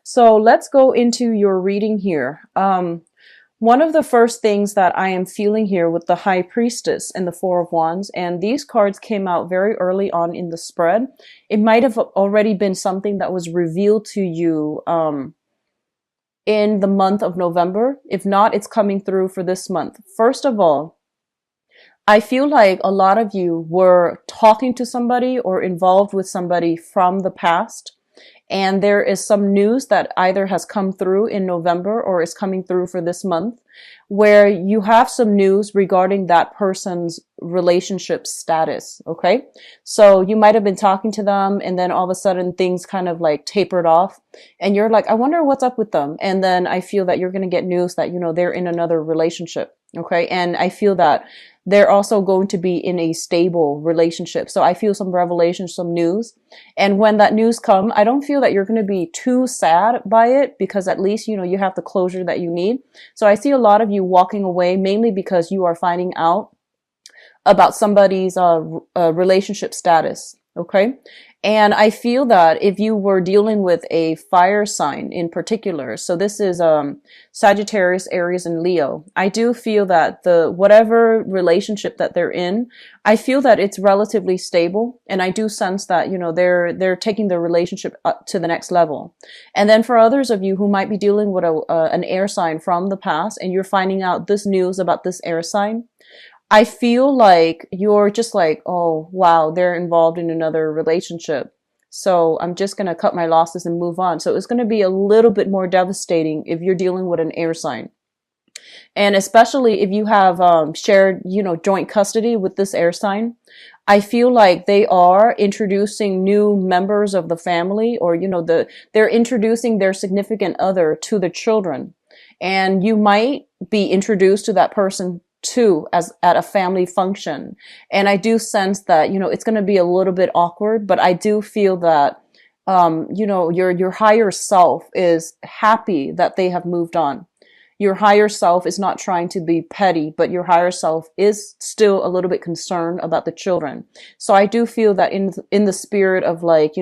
So let's go into your reading here. One of the first things that I am feeling here with the High Priestess and the Four of Wands, and these cards came out very early on in the spread. It might have already been something that was revealed to you in the month of November. If not, it's coming through for this month. First of all, I feel like a lot of you were talking to somebody or involved with somebody from the past. And there is some news that either has come through in November or is coming through for this month, where you have some news regarding that person's relationship status. Okay. So you might have been talking to them and then all of a sudden things kind of like tapered off and you're like, I wonder what's up with them. And then I feel that you're going to get news that, they're in another relationship. Okay. And I feel that they're also going to be in a stable relationship. So I feel some revelation, some news. And when that news comes, I don't feel that you're going to be too sad by it because at least, you have the closure that you need. So I see a lot of you walking away mainly because you are finding out about somebody's relationship status. Okay. And I feel that if you were dealing with a fire sign in particular, so this is Sagittarius, Aries, and Leo, I do feel that the whatever relationship that they're in, I feel that it's relatively stable, and I do sense that they're taking the relationship up to the next level. And then for others of you who might be dealing with an air sign from the past, and you're finding out this news about this air sign, I feel like you're just like, oh, wow, they're involved in another relationship. So I'm just going to cut my losses and move on. So it's going to be a little bit more devastating if you're dealing with an air sign. And especially if you have shared, joint custody with this air sign, I feel like they are introducing new members of the family or, they're introducing their significant other to the children. And you might be introduced to that person too, as at a family function. And I do sense that, it's going to be a little bit awkward, but I do feel that, your higher self is happy that they have moved on. Your higher self is not trying to be petty, but your higher self is still a little bit concerned about the children. So I do feel that in the spirit of like,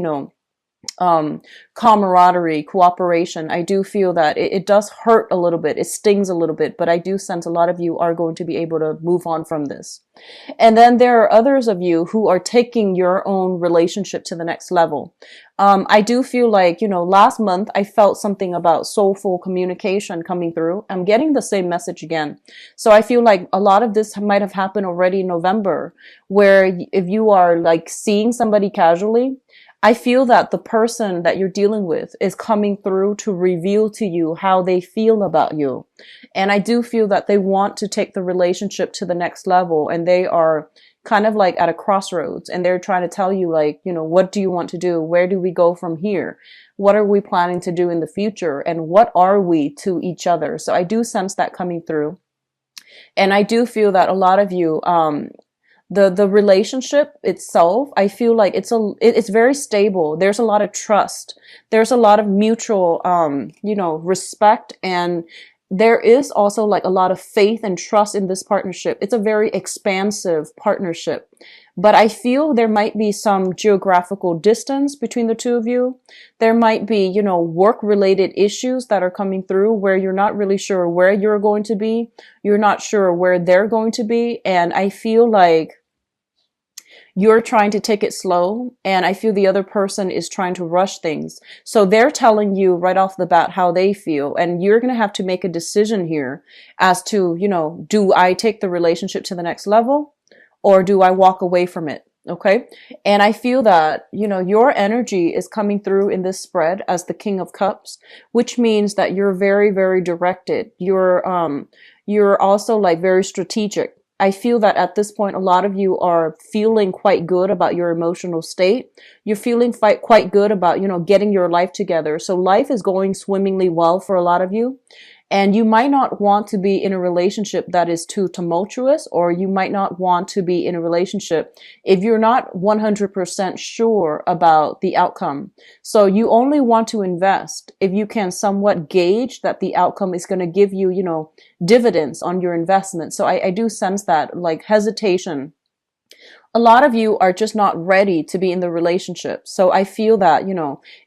camaraderie, cooperation, I do feel that it does hurt a little bit. It stings a little bit, but I do sense a lot of you are going to be able to move on from this. And then there are others of you who are taking your own relationship to the next level. I do feel like, last month I felt something about soulful communication coming through. I'm getting the same message again. So I feel like a lot of this might have happened already in November, where if you are like seeing somebody casually, I feel that the person that you're dealing with is coming through to reveal to you how they feel about you. And I do feel that they want to take the relationship to the next level, and they are kind of like at a crossroads, and they're trying to tell you like, what do you want to do? Where do we go from here? What are we planning to do in the future? And what are we to each other? So I do sense that coming through. And I do feel that a lot of you, the relationship itself, I feel like it's very stable. There's a lot of trust. There's a lot of mutual, respect. And there is also like a lot of faith and trust in this partnership. It's a very expansive partnership. But I feel there might be some geographical distance between the two of you. There might be, work-related issues that are coming through where you're not really sure where you're going to be. You're not sure where they're going to be. And I feel like you're trying to take it slow, and I feel the other person is trying to rush things. So they're telling you right off the bat how they feel, and you're going to have to make a decision here as to, do I take the relationship to the next level or do I walk away from it? Okay. And I feel that, your energy is coming through in this spread as the King of Cups, which means that you're very, very directed. You're also like very strategic. I feel that at this point, a lot of you are feeling quite good about your emotional state. You're feeling quite good about, getting your life together. So life is going swimmingly well for a lot of you. And you might not want to be in a relationship that is too tumultuous, or you might not want to be in a relationship if you're not 100% sure about the outcome. So you only want to invest if you can somewhat gauge that the outcome is going to give you, dividends on your investment. So I do sense that like hesitation a lot of you are just not ready to be in the relationship. So I feel that,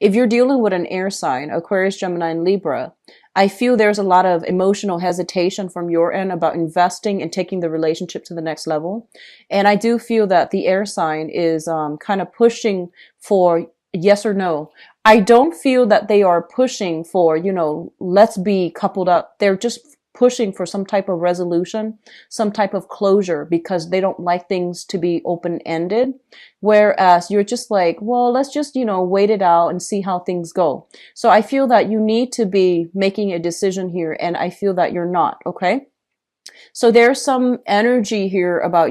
if you're dealing with an air sign, Aquarius, Gemini, and Libra, I feel there's a lot of emotional hesitation from your end about investing and taking the relationship to the next level. And I do feel that the air sign is kind of pushing for yes or no. I don't feel that they are pushing for, let's be coupled up. They're just pushing for some type of resolution, some type of closure, because they don't like things to be open-ended. Whereas you're just like, well, let's just, wait it out and see how things go. So I feel that you need to be making a decision here, and I feel that you're not, okay? So there's some energy here about,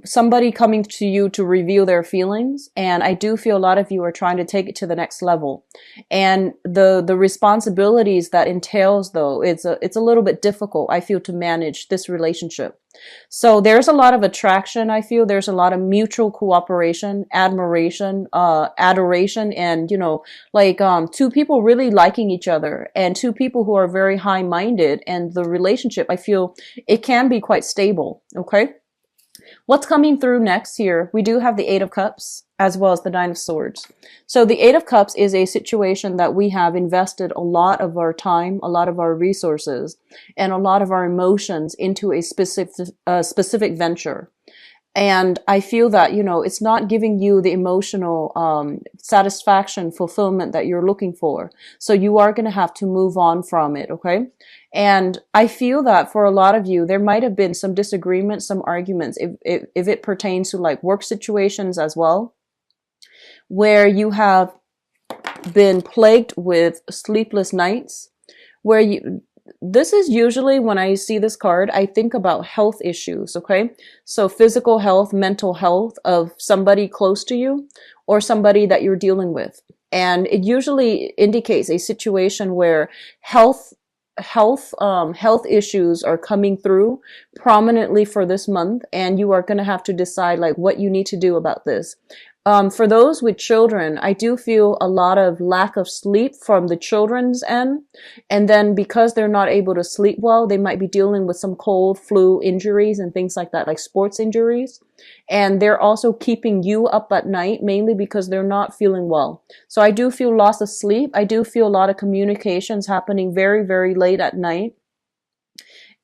somebody coming to you to reveal their feelings. And I do feel a lot of you are trying to take it to the next level. And the responsibilities that entails, though, it's a little bit difficult, I feel, to manage this relationship. So there's a lot of attraction. I feel there's a lot of mutual cooperation, admiration, adoration, and, two people really liking each other, and two people who are very high-minded. And the relationship, I feel it can be quite stable. Okay. What's coming through next here? We do have the Eight of Cups as well as the Nine of Swords. So the Eight of Cups is a situation that we have invested a lot of our time, a lot of our resources, and a lot of our emotions into a specific venture. And I feel that, it's not giving you the emotional satisfaction, fulfillment that you're looking for. So you are going to have to move on from it, okay? And I feel that for a lot of you, there might have been some disagreements, some arguments, if it pertains to like work situations as well, where you have been plagued with sleepless nights, where this is usually when I see this card, I think about health issues, okay? So physical health, mental health of somebody close to you or somebody that you're dealing with. And it usually indicates a situation where health issues are coming through prominently for this month, and you are going to have to decide like what you need to do about this. For those with children, I do feel a lot of lack of sleep from the children's end. And then because they're not able to sleep well, they might be dealing with some cold, flu injuries and things like that, like sports injuries. And they're also keeping you up at night, mainly because they're not feeling well. So I do feel loss of sleep. I do feel a lot of communications happening very, very late at night.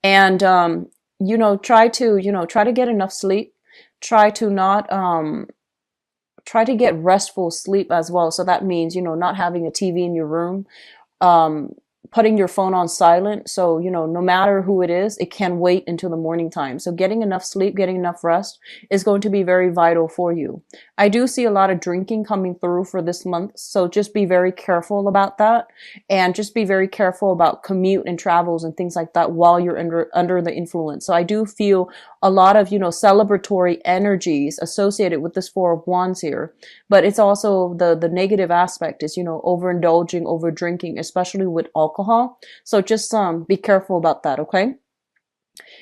And, try to get enough sleep. Try to get restful sleep as well. So that means, not having a TV in your room, putting your phone on silent. So, no matter who it is, it can wait until the morning time. So getting enough sleep, getting enough rest is going to be very vital for you. I do see a lot of drinking coming through for this month. So just be very careful about that, and just be very careful about commute and travels and things like that while you're under the influence. So I do feel a lot of, celebratory energies associated with this Four of Wands here, but it's also the negative aspect is, overindulging, over drinking, especially with alcohol. So just be careful about that, okay?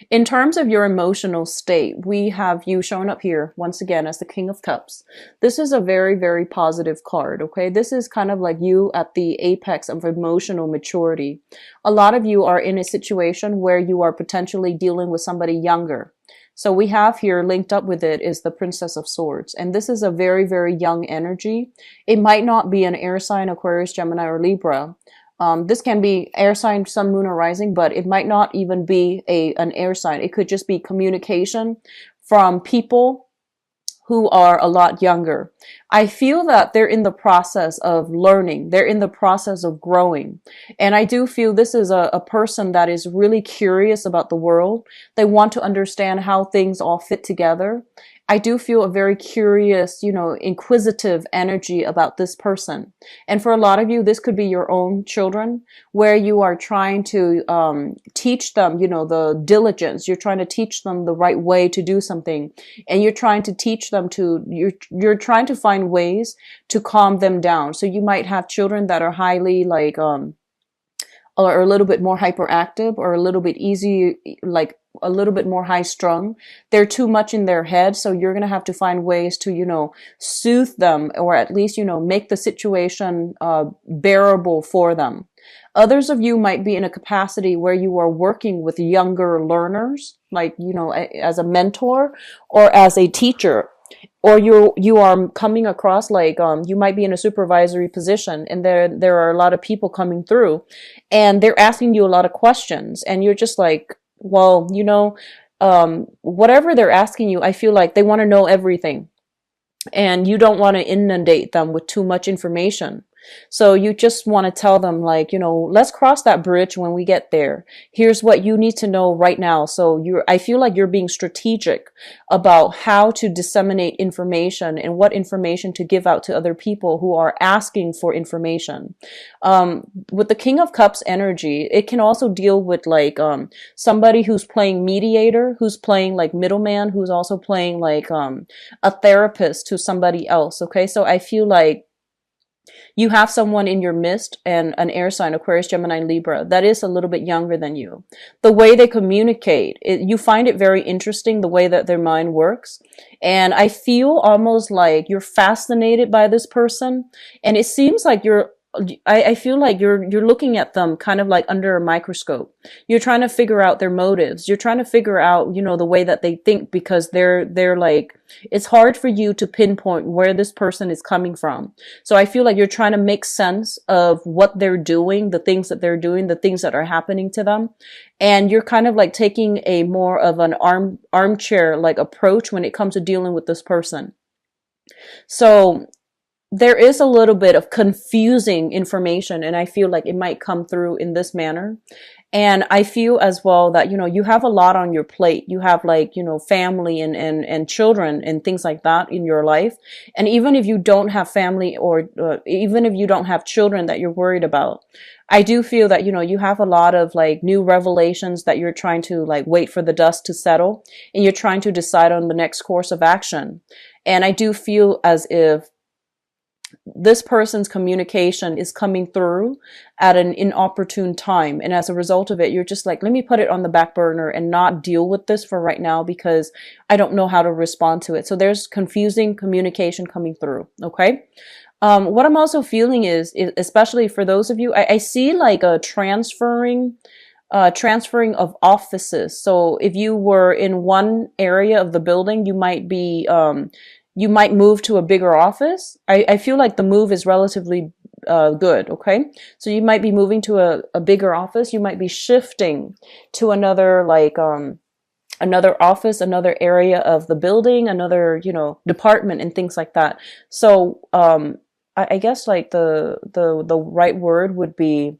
In terms of your emotional state, we have you shown up here once again as the King of Cups. This is a very, very positive card, okay? This is kind of like you at the apex of emotional maturity. A lot of you are in a situation where you are potentially dealing with somebody younger. So we have here linked up with it is the Princess of Swords. And this is a very, very young energy. It might not be an air sign, Aquarius, Gemini, or Libra. This can be air sign, sun, moon, or rising, but it might not even be an air sign. It could just be communication from people who are a lot younger. I feel that they're in the process of learning. They're in the process of growing. And I do feel this is a person that is really curious about the world. They want to understand how things all fit together. I do feel a very curious, inquisitive energy about this person. And for a lot of you, this could be your own children, where you are trying to teach them, the diligence. You're trying to teach them the right way to do something. And you're trying to teach them you're trying to find ways to calm them down. So you might have children that are highly or a little bit more hyperactive, or a little bit easy, like a little bit more high strung. They're too much in their head. So you're going to have to find ways to, soothe them, or at least, make the situation, bearable for them. Others of you might be in a capacity where you are working with younger learners, like, as a mentor or as a teacher, or you are coming across like, you might be in a supervisory position, and there are a lot of people coming through and they're asking you a lot of questions, and you're just like, well, whatever they're asking you, I feel like they want to know everything, and you don't want to inundate them with too much information. So you just want to tell them, like, let's cross that bridge when we get there. Here's what you need to know right now. So I feel like you're being strategic about how to disseminate information and what information to give out to other people who are asking for information. With the King of Cups energy, it can also deal with like, somebody who's playing mediator, who's playing like middleman, who's also playing like, a therapist to somebody else. Okay. So I feel like you have someone in your midst, and an air sign, Aquarius, Gemini, Libra, that is a little bit younger than you. The way they communicate, you find it very interesting, the way that their mind works. And I feel almost like you're fascinated by this person. And it seems like I feel like you're looking at them kind of like under a microscope. You're trying to figure out their motives. You're trying to figure out, the way that they think, because they're like, it's hard for you to pinpoint where this person is coming from. So I feel like you're trying to make sense of what they're doing, the things that they're doing, the things that are happening to them. And you're kind of like taking a more of an armchair like approach when it comes to dealing with this person. So there is a little bit of confusing information, and I feel like it might come through in this manner. And I feel as well that, you have a lot on your plate. You have like, family and children and things like that in your life. And even if you don't have family, or even if you don't have children that you're worried about, I do feel that, you have a lot of like new revelations that you're trying to like wait for the dust to settle, and you're trying to decide on the next course of action. And I do feel as if this person's communication is coming through at an inopportune time. And as a result of it, you're just like, let me put it on the back burner and not deal with this for right now, because I don't know how to respond to it. So there's confusing communication coming through. Okay. What I'm also feeling is especially for those of you, I see like a transferring of offices. So if you were in one area of the building, you might move to a bigger office. I feel like the move is relatively good. Okay. So you might be moving to a bigger office. You might be shifting to another, like, another office, another area of the building, another, department and things like that. So, I guess like the right word would be,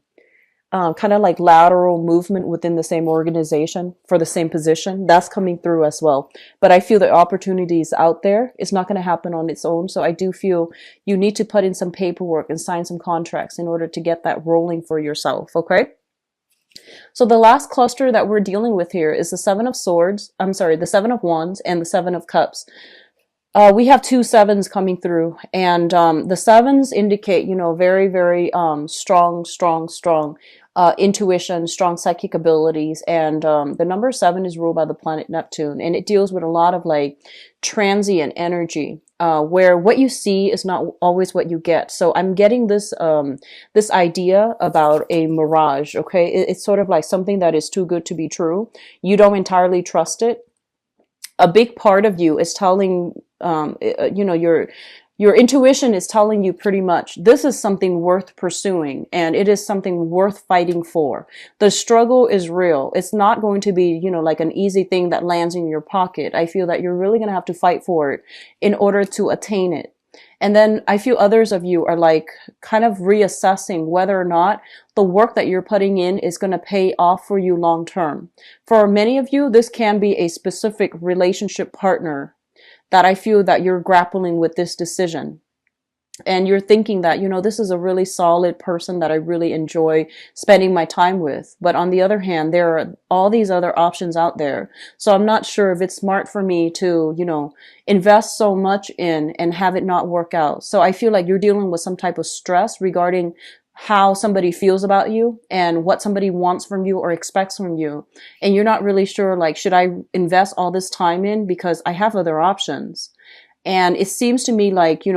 kind of like lateral movement within the same organization for the same position. That's coming through as well. But I feel the opportunity is out there. It's not going to happen on its own. So I do feel you need to put in some paperwork and sign some contracts in order to get that rolling for yourself. Okay. So the last cluster that we're dealing with here is the Seven of Swords. I'm sorry, the Seven of Wands and the Seven of Cups. We have two sevens coming through, and the sevens indicate, very, very strong intuition, strong psychic abilities, and the number 7 is ruled by the planet Neptune, and it deals with a lot of like transient energy, where what you see is not always what you get. So I'm getting this this idea about a mirage. Okay, it's sort of like something that is too good to be true. You don't entirely trust it. A big part of you is telling, your intuition is telling you pretty much this is something worth pursuing, and it is something worth fighting for. The struggle is real. It's not going to be, like an easy thing that lands in your pocket. I feel that you're really going to have to fight for it in order to attain it. And then I feel others of you are like kind of reassessing whether or not the work that you're putting in is going to pay off for you long term. For many of you, this can be a specific relationship partner that I feel that you're grappling with this decision. And you're thinking that, this is a really solid person that I really enjoy spending my time with. But on the other hand, there are all these other options out there. So I'm not sure if it's smart for me to, invest so much in and have it not work out. So I feel like you're dealing with some type of stress regarding how somebody feels about you and what somebody wants from you or expects from you. And you're not really sure, like, should I invest all this time in because I have other options? And it seems to me like, you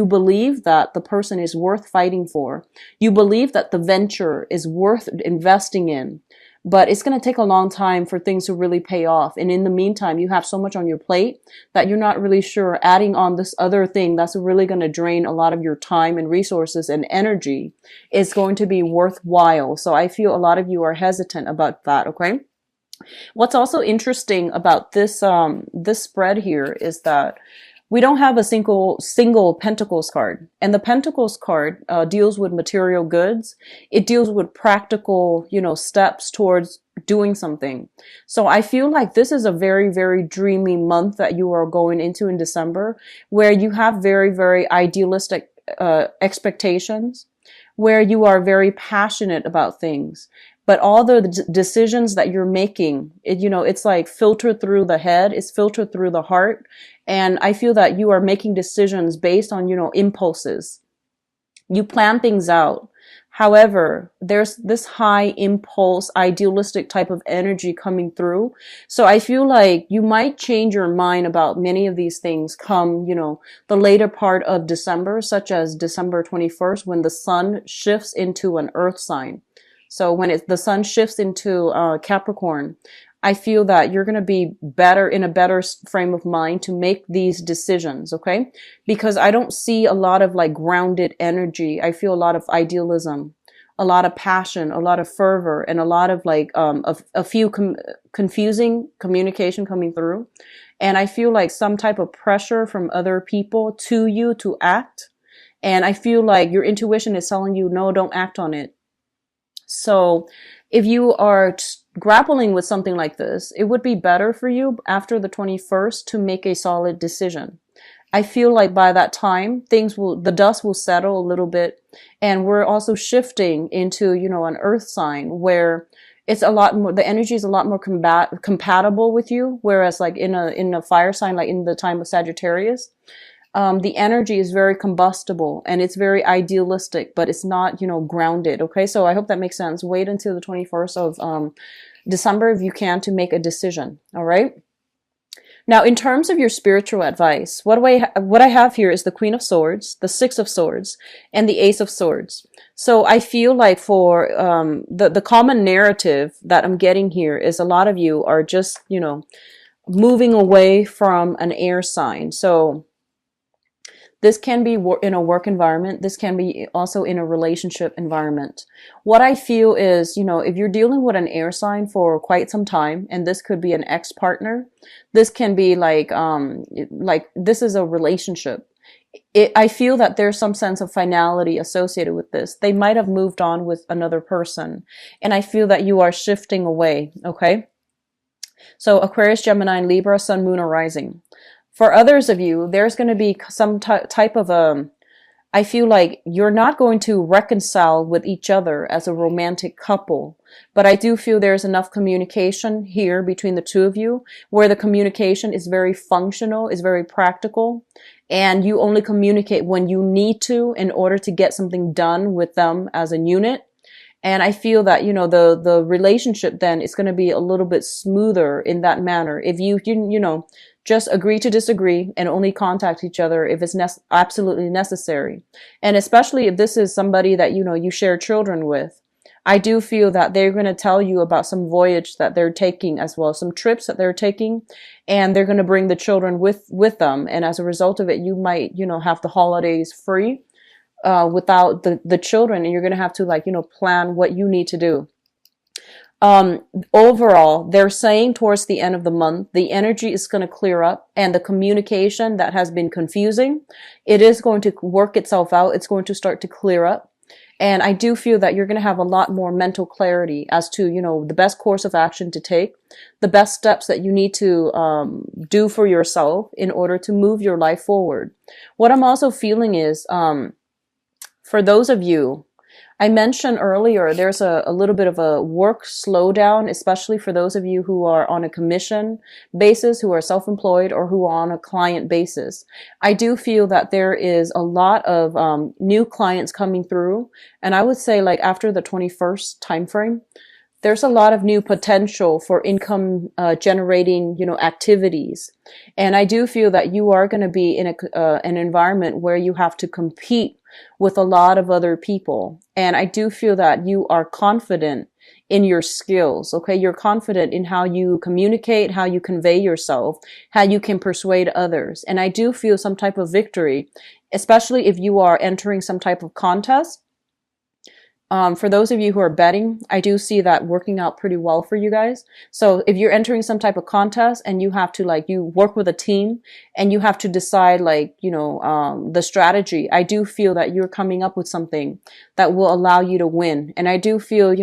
believe that the person is worth fighting for. You believe that the venture is worth investing in, but it's going to take a long time for things to really pay off. And in the meantime, you have so much on your plate that you're not really sure adding on this other thing that's really going to drain a lot of your time and resources and energy is going to be worthwhile. So I feel a lot of you are hesitant about that. Okay. What's also interesting about this spread here is that we don't have a single Pentacles card, and the Pentacles card deals with material goods. It deals with practical, steps towards doing something. So I feel like this is a very, very dreamy month that you are going into in December, where you have very, very idealistic expectations, where you are very passionate about things. But all the decisions that you're making, it's like filtered through the head, it's filtered through the heart. And I feel that you are making decisions based on, impulses. You plan things out. However, there's this high impulse, idealistic type of energy coming through. So I feel like you might change your mind about many of these things come, the later part of December, such as December 21st, when the sun shifts into an earth sign. So when the sun shifts into Capricorn, I feel that you're going to be in a better frame of mind to make these decisions, okay? Because I don't see a lot of like grounded energy. I feel a lot of idealism, a lot of passion, a lot of fervor, and a lot of like a few confusing communication coming through. And I feel like some type of pressure from other people to you to act. And I feel like your intuition is telling you, no, don't act on it. So if you are grappling with something like this, it would be better for you after the 21st to make a solid decision. I feel like by that time, the dust will settle a little bit. And we're also shifting into, an earth sign where it's a lot more, the energy is a lot more compatible with you. Whereas like in a fire sign, like in the time of Sagittarius, the energy is very combustible and it's very idealistic, but it's not, grounded. Okay. So I hope that makes sense. Wait until the 21st of, December, if you can, to make a decision. All right. Now, in terms of your spiritual advice, what I have here is the Queen of Swords, the Six of Swords, and the Ace of Swords. So I feel like for, the common narrative that I'm getting here is a lot of you are just, moving away from an air sign. So this can be in a work environment. This can be also in a relationship environment. What I feel is, if you're dealing with an air sign for quite some time, and this could be an ex-partner, this can be like this is a relationship. I feel that there's some sense of finality associated with this. They might have moved on with another person. And I feel that you are shifting away. Okay. So Aquarius, Gemini, and Libra, Sun, Moon, or Rising. For others of you, there's going to be some type of I feel like you're not going to reconcile with each other as a romantic couple, but I do feel there's enough communication here between the two of you where the communication is very functional, is very practical, and you only communicate when you need to in order to get something done with them as a unit. And I feel that, the relationship then is going to be a little bit smoother in that manner. If you just agree to disagree and only contact each other if it's absolutely necessary. And especially if this is somebody that, you share children with, I do feel that they're going to tell you about some voyage that they're taking as well, some trips that they're taking, and they're going to bring the children with them. And as a result of it, you might, have the holidays free, without the children, and you're going to have to plan what you need to do. Overall, they're saying towards the end of the month, the energy is going to clear up and the communication that has been confusing, it is going to work itself out. It's going to start to clear up. And I do feel that you're going to have a lot more mental clarity as to, the best course of action to take, the best steps that you need to do for yourself in order to move your life forward. What I'm also feeling is, for those of you I mentioned earlier, there's a little bit of a work slowdown, especially for those of you who are on a commission basis, who are self-employed, or who are on a client basis. I do feel that there is a lot of new clients coming through. And I would say like after the 21st timeframe, there's a lot of new potential for income generating, activities. And I do feel that you are going to be in an environment where you have to compete with a lot of other people. And I do feel that you are confident in your skills. Okay. You're confident in how you communicate, how you convey yourself, how you can persuade others. And I do feel some type of victory, especially if you are entering some type of contest. For those of you who are betting, I do see that working out pretty well for you guys. So if you're entering some type of contest and you have to you work with a team and you have to decide the strategy, I do feel that you're coming up with something that will allow you to win. And I do feel,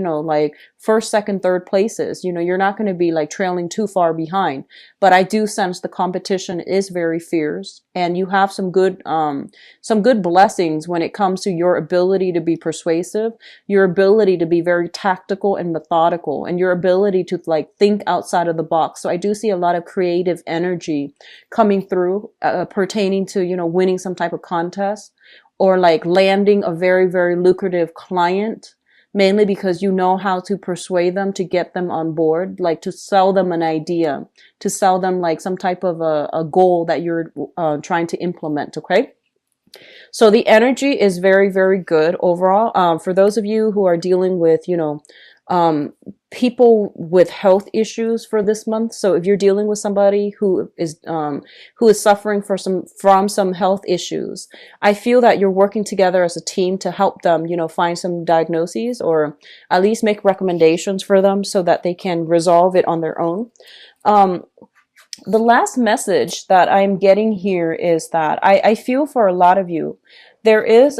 first, second, third places, you're not going to be trailing too far behind, but I do sense the competition is very fierce and you have some good blessings when it comes to your ability to be persuasive, your ability to be very tactical and methodical, and your ability to think outside of the box. So I do see a lot of creative energy coming through, pertaining to, winning some type of contest or landing a very, very lucrative client, mainly because you know how to persuade them to get them on board, to sell them an idea, to sell them some type of a goal that you're trying to implement. Okay. So the energy is very, very good overall. For those of you who are dealing with, people with health issues for this month. So if you're dealing with somebody who is suffering from some health issues, I feel that you're working together as a team to help them, find some diagnoses or at least make recommendations for them so that they can resolve it on their own. The last message that I'm getting here is that I feel for a lot of you, there is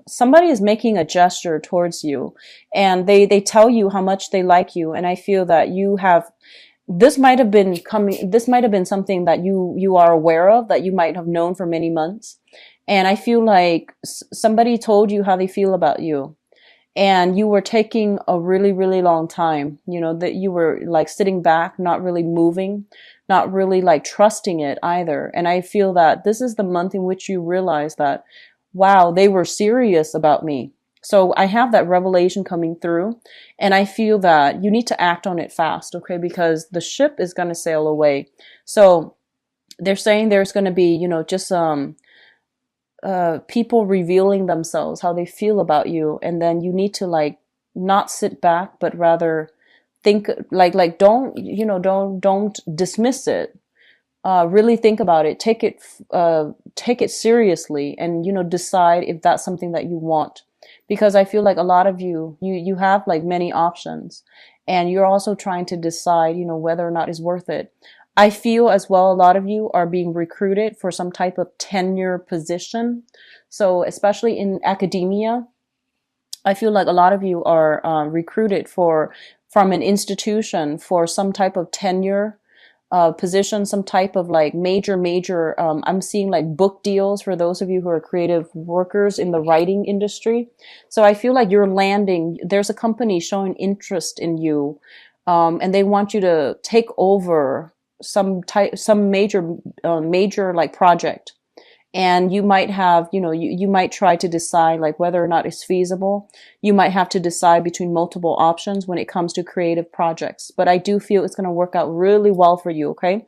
somebody is making a gesture towards you and they tell you how much they like you. And I feel that this might have been something that you are aware of, that you might have known for many months. And I feel like somebody told you how they feel about you. And you were taking a really, really long time, that you were sitting back, not really moving, not really trusting it either. And I feel that this is the month in which you realize that, wow, they were serious about me. So I have that revelation coming through and I feel that you need to act on it fast. Okay. Because the ship is going to sail away. So they're saying there's going to be, just, people revealing themselves, how they feel about you. And then you need to not sit back, but rather think don't dismiss it. Really think about it, take it seriously and, decide if that's something that you want. Because I feel like a lot of you have many options and you're also trying to decide, whether or not it's worth it. I feel as well, a lot of you are being recruited for some type of tenure position. So especially in academia, I feel like a lot of you are recruited from an institution for some type of tenure position, some type of major, I'm seeing book deals for those of you who are creative workers in the writing industry. So I feel like you're landing, there's a company showing interest in you, and they want you to take over some major project. And you might have, you might try to decide whether or not it's feasible. You might have to decide between multiple options when it comes to creative projects. But I do feel it's going to work out really well for you. Okay.